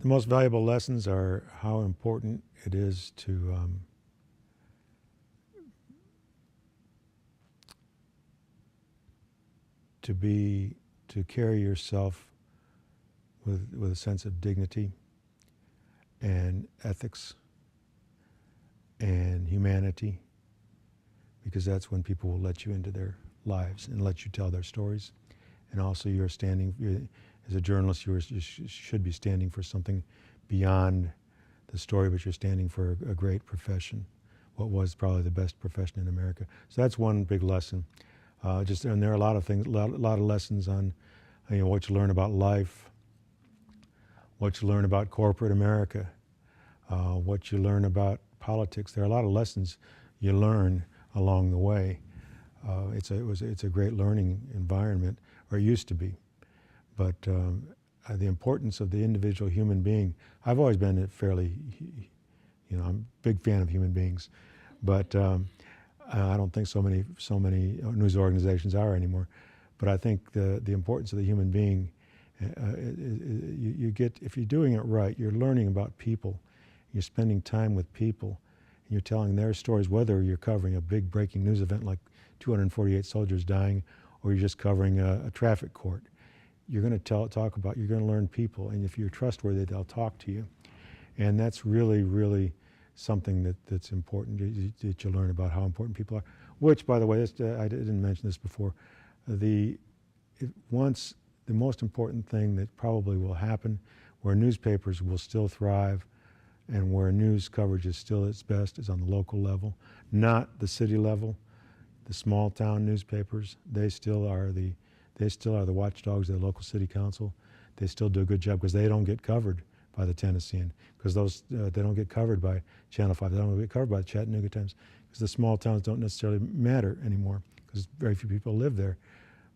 The most valuable lessons are how important it is to carry yourself with a sense of dignity and ethics and humanity, because that's when people will let you into their lives and let you tell their stories. And also as a journalist, you should be standing for something beyond the story, but you're standing for a great profession, what was probably the best profession in America. So that's one big lesson. And there are a lot of things, a lot of lessons on what you learn about life, what you learn about corporate America, what you learn about politics. There are a lot of lessons you learn along the way. It's a great learning environment, or it used to be. But the importance of the individual human being, I've always been I'm a big fan of human beings, but I don't think so many news organizations are anymore. But I think the importance of the human being, you get, if you're doing it right, you're learning about people, you're spending time with people, and you're telling their stories, whether you're covering a big breaking news event like 248 soldiers dying, or you're just covering a traffic court. You're going to you're going to learn people, and if you're trustworthy, they'll talk to you. And that's really, really something that's important, that you learn about how important people are. Which, by the way, I didn't mention this before, the most important thing that probably will happen, where newspapers will still thrive and where news coverage is still its best, is on the local level, not the city level. The small town newspapers, they still are the watchdogs of the local city council. They still do a good job because they don't get covered by the Tennessean, because they don't get covered by Channel 5. They don't get covered by the Chattanooga Times, because the small towns don't necessarily matter anymore, because very few people live there.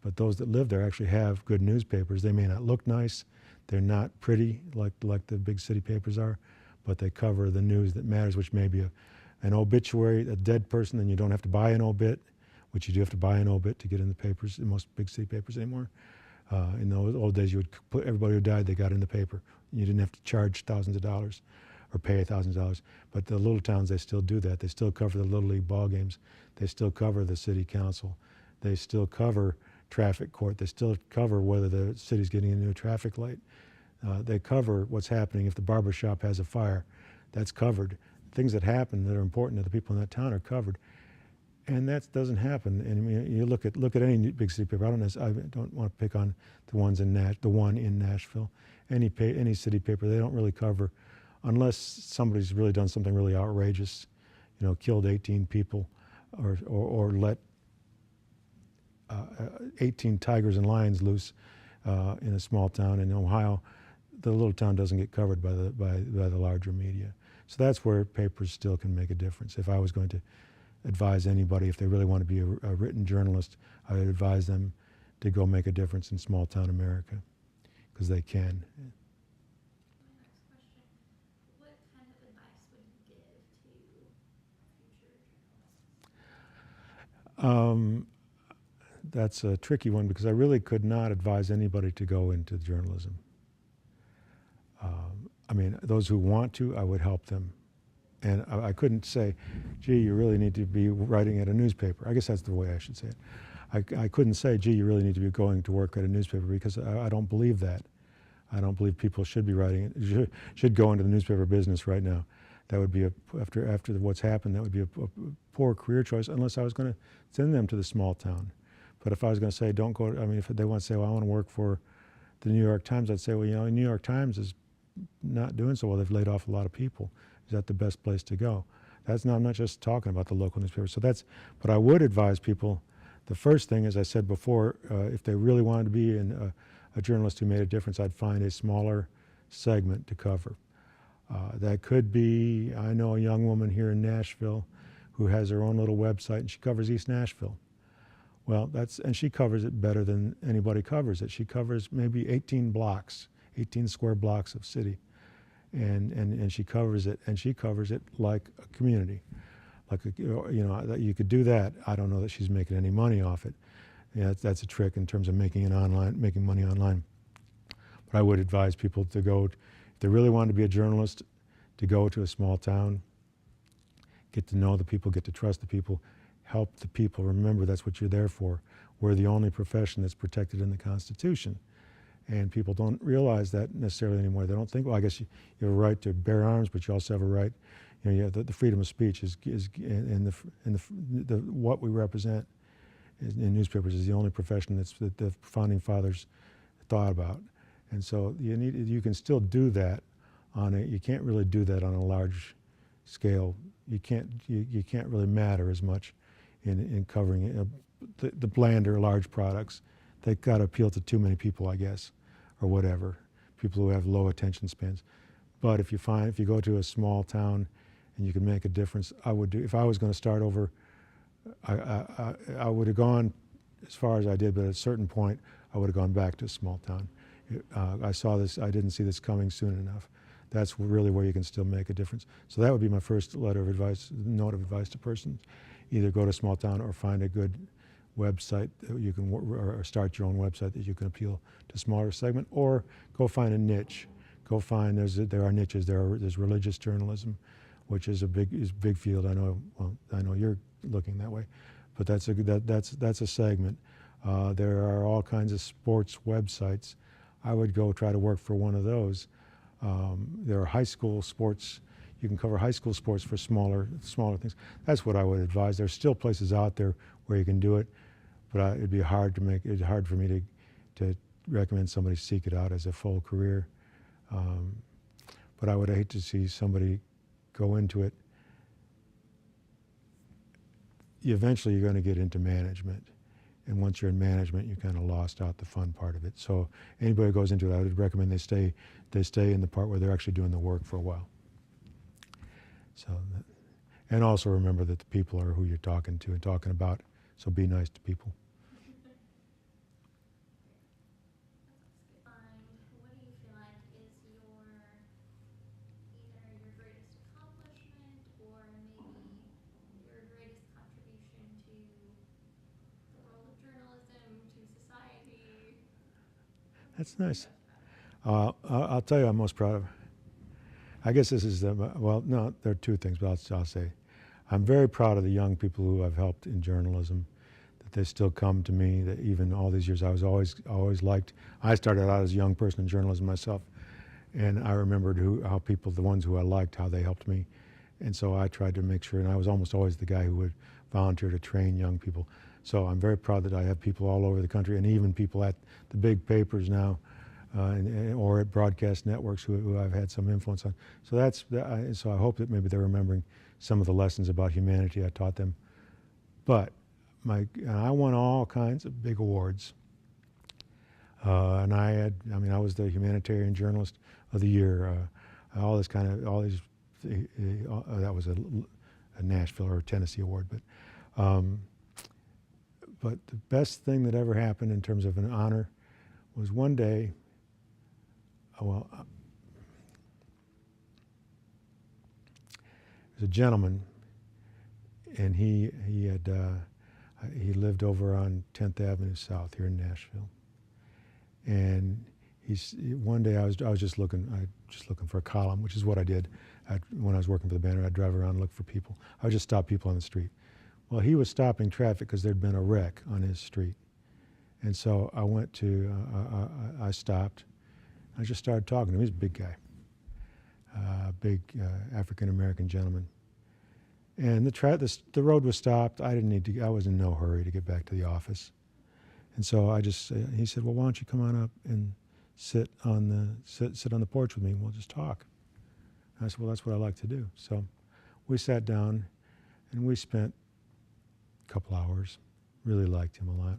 But those that live there actually have good newspapers. They may not look nice, they're not pretty like the big city papers are, but they cover the news that matters, which may be an obituary, a dead person, then you don't have to buy an obit, which you do have to buy an obit to get in the papers, in most big city papers anymore. In the old days, you would put everybody who died, they got in the paper. You didn't have to charge thousands of dollars or pay thousands of dollars. But the little towns, they still do that. They still cover the Little League ball games. They still cover the city council. They still cover traffic court. They still cover whether the city's getting a new traffic light. They cover what's happening if the barber shop has a fire. That's covered. Things that happen that are important to the people in that town are covered. And that doesn't happen. And you look at any big city paper. I don't want to pick on the one in Nashville. Any city paper, they don't really cover, unless somebody's really done something really outrageous, killed 18 people, or let 18 tigers and lions loose in a small town in Ohio. The little town doesn't get covered by the larger media. So that's where papers still can make a difference. If I was going to advise anybody, if they really want to be a written journalist, I would advise them to go make a difference in small town America, because they can. My next question, what kind of advice would you give to future journalists? That's a tricky one, because I really could not advise anybody to go into journalism. Those who want to, I would help them. And I couldn't say, gee, you really need to be writing at a newspaper. I guess that's the way I should say it. I couldn't say, gee, you really need to be going to work at a newspaper, because I don't believe that. I don't believe people should be should go into the newspaper business right now. That would be after what's happened, that would be a poor career choice, unless I was going to send them to the small town. But if I was going to say, don't go, if they want to say, well, I want to work for the New York Times, I'd say, well, the New York Times is not doing so well. They've laid off a lot of people. Is that the best place to go? I'm not just talking about the local newspaper. But I would advise people, the first thing, as I said before, if they really wanted to be a journalist who made a difference, I'd find a smaller segment to cover. That could be, I know a young woman here in Nashville who has her own little website, and she covers East Nashville. Well, and she covers it better than anybody covers it. She covers maybe 18 square blocks of city. And she covers it like a community, that you could do that. I don't know that she's making any money off it. That's a trick in terms of making money online. But I would advise people to go, if they really wanted to be a journalist, to go to a small town, get to know the people, get to trust the people, help the people. Remember, that's what you're there for. We're the only profession that's protected in the Constitution. And people don't realize that necessarily anymore. They don't think, well, I guess you have a right to bear arms, but you also have a right, you have the freedom of speech is in the what we represent in newspapers is the only profession that the founding fathers thought about. And so you can still do that you can't really do that on a large scale. You can't really matter as much in covering the blander large products. They got to appeal to too many people, I guess, or whatever. People who have low attention spans. But if you go to a small town and you can make a difference, I would do. If I was going to start over, I would have gone as far as I did, but at a certain point, I would have gone back to a small town. I saw this. I didn't see this coming soon enough. That's really where you can still make a difference. So that would be my first note of advice to persons: either go to a small town or find a good website that you can, or start your own website that you can appeal to a smaller segment, or go find a niche. Go find there are niches. There's religious journalism, which is a big field. I know you're looking that way, but that's a segment. There are all kinds of sports websites. I would go try to work for one of those. There are high school sports. You can cover high school sports for smaller things. That's what I would advise. There's still places out there where you can do it, but it'd be hard for me to recommend somebody seek it out as a full career. But I would hate to see somebody go into it. Eventually, you're going to get into management. And once you're in management, you kind of lost out the fun part of it. So anybody who goes into it, I would recommend they stay in the part where they're actually doing the work for a while. So, and also remember that the people are who you're talking to and talking about. So be nice to people. What do you feel like is either your greatest accomplishment or maybe your greatest contribution to the world of journalism, to society? That's nice. I'll tell you, I'm most proud of. I guess this is no, there are two things, but I'll say, I'm very proud of the young people who I've helped in journalism. That they still come to me. That even all these years, I was always liked. I started out as a young person in journalism myself, and I remembered how people, the ones who I liked, how they helped me, and so I tried to make sure. And I was almost always the guy who would volunteer to train young people. So I'm very proud that I have people all over the country, and even people at the big papers now. Or at broadcast networks who I've had some influence on. So so I hope that maybe they're remembering some of the lessons about humanity I taught them. But I won all kinds of big awards. And I was the humanitarian journalist of the year. That was a Nashville or Tennessee award. But the best thing that ever happened in terms of an honor was one day. There's a gentleman, and he lived over on 10th Avenue South here in Nashville. And one day I was just looking for a column, which is what I did when I was working for the Banner. I'd drive around and look for people. I would just stop people on the street. Well, he was stopping traffic because there'd been a wreck on his street, and so I stopped. I just started talking to him. He's a big guy, big African-American gentleman. And the road was stopped. I was in no hurry to get back to the office. And so he said, well, why don't you come on up and sit on the porch with me and we'll just talk. And I said, well, that's what I like to do. So we sat down and we spent a couple hours. Really liked him a lot.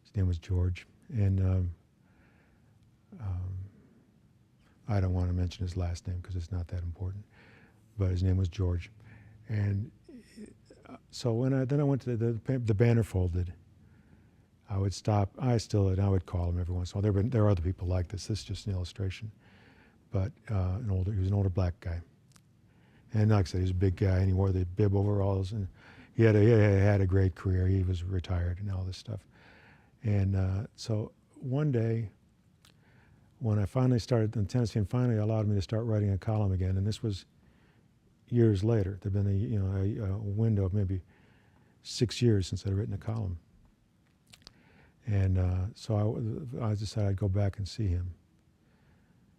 His name was George. And I don't want to mention his last name because it's not that important, but his name was George. And so then I went to the Banner folded. I would stop. I would call him every once in a while. There are other people like this. This is just an illustration. But he was an older black guy. And like I said, he was a big guy, and he wore the bib overalls, and he had a great career. He was retired and all this stuff. And so one day, when I finally started in Tennessee and finally allowed me to start writing a column again, and this was years later. There'd been a window of maybe 6 years since I'd written a column. And so I decided I'd go back and see him.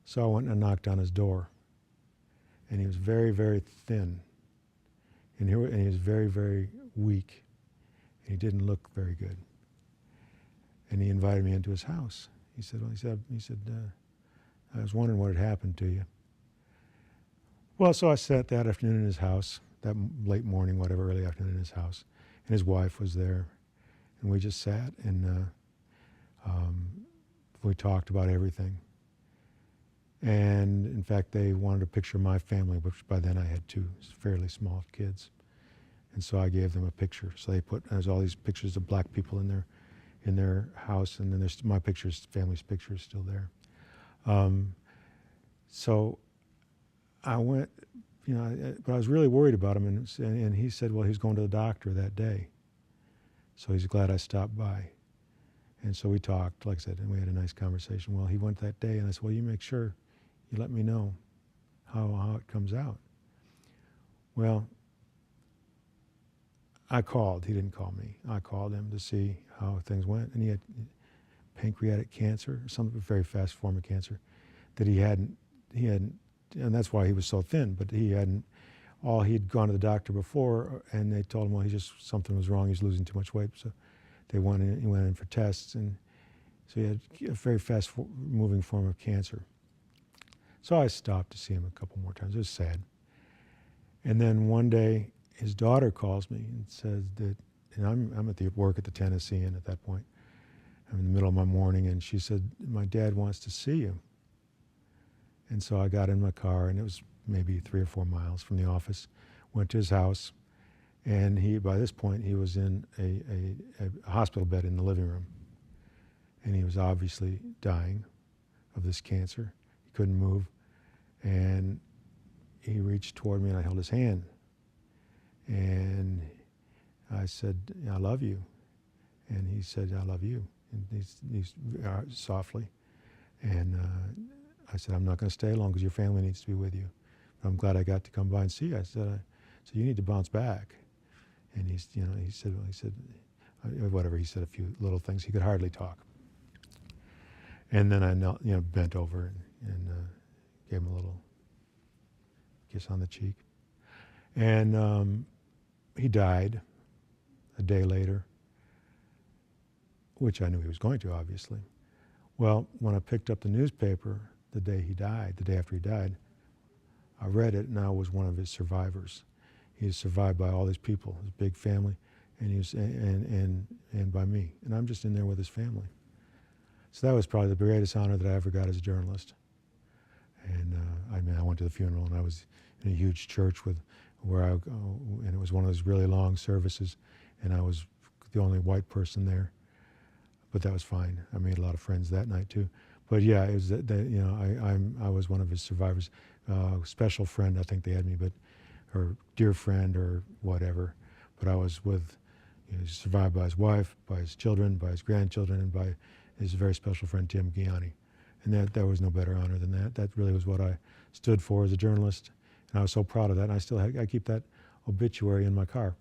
So I went and knocked on his door. And he was very, very thin. And he was very, very weak. And he didn't look very good. And he invited me into his house. He said, I was wondering what had happened to you. Well, so I sat that afternoon in his house, that late morning, whatever, early afternoon in his house. And his wife was there. And we just sat and we talked about everything. And in fact, they wanted a picture of my family, which by then I had two fairly small kids. And so I gave them a picture. So there's all these pictures of black people in their house, and then there's my pictures, family's pictures still there. So I went, but I was really worried about him, and he said, well, he was going to the doctor that day. So he's glad I stopped by. And so we talked, like I said, and we had a nice conversation. Well, he went that day, and I said, well, you make sure you let me know how it comes out. Well, I called. He didn't call me. I called him to see how things went. And he had pancreatic cancer, some very fast form of cancer that he hadn't, and that's why he was so thin, but he'd gone to the doctor before, and they told him, well, something was wrong. He's losing too much weight. So he went in for tests, and so he had a very fast moving form of cancer. So I stopped to see him a couple more times. It was sad. And then one day, his daughter calls me and says that, and I'm at the work at the Tennessean at that point. I'm in the middle of my morning, and she said, my dad wants to see you. And so I got in my car, and it was maybe 3 or 4 miles from the office, went to his house, and by this point, he was in a hospital bed in the living room. And he was obviously dying of this cancer. He couldn't move. And he reached toward me, and I held his hand. And I said, I love you. And he said, I love you. And he's softly. And I said, I'm not going to stay long because your family needs to be with you. But I'm glad I got to come by and see you. I said, so you need to bounce back. And he said, whatever. He said a few little things. He could hardly talk. And then I knelt, bent over and gave him a little kiss on the cheek. And he died a day later, which I knew he was going to, obviously. Well, when I picked up the newspaper the day after he died, I read it, and I was one of his survivors. He was survived by all these people, his big family, and he was and by me. And I'm just in there with his family. So that was probably the greatest honor that I ever got as a journalist. And I went to the funeral, and I was in a huge church and it was one of those really long services, and I was the only white person there. But that was fine. I made a lot of friends that night too. But yeah, it was I was one of his survivors. Special friend, I think they had me, or dear friend or whatever. But I was he survived by his wife, by his children, by his grandchildren, and by his very special friend Tim Ghianni. And there was no better honor than that. That really was what I stood for as a journalist. And I was so proud of that. And I keep that obituary in my car.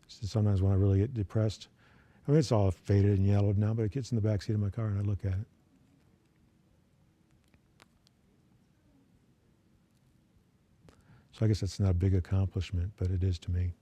So sometimes when I really get depressed, I mean, it's all faded and yellowed now, but it gets in the back seat of my car and I look at it. So I guess that's not a big accomplishment, but it is to me.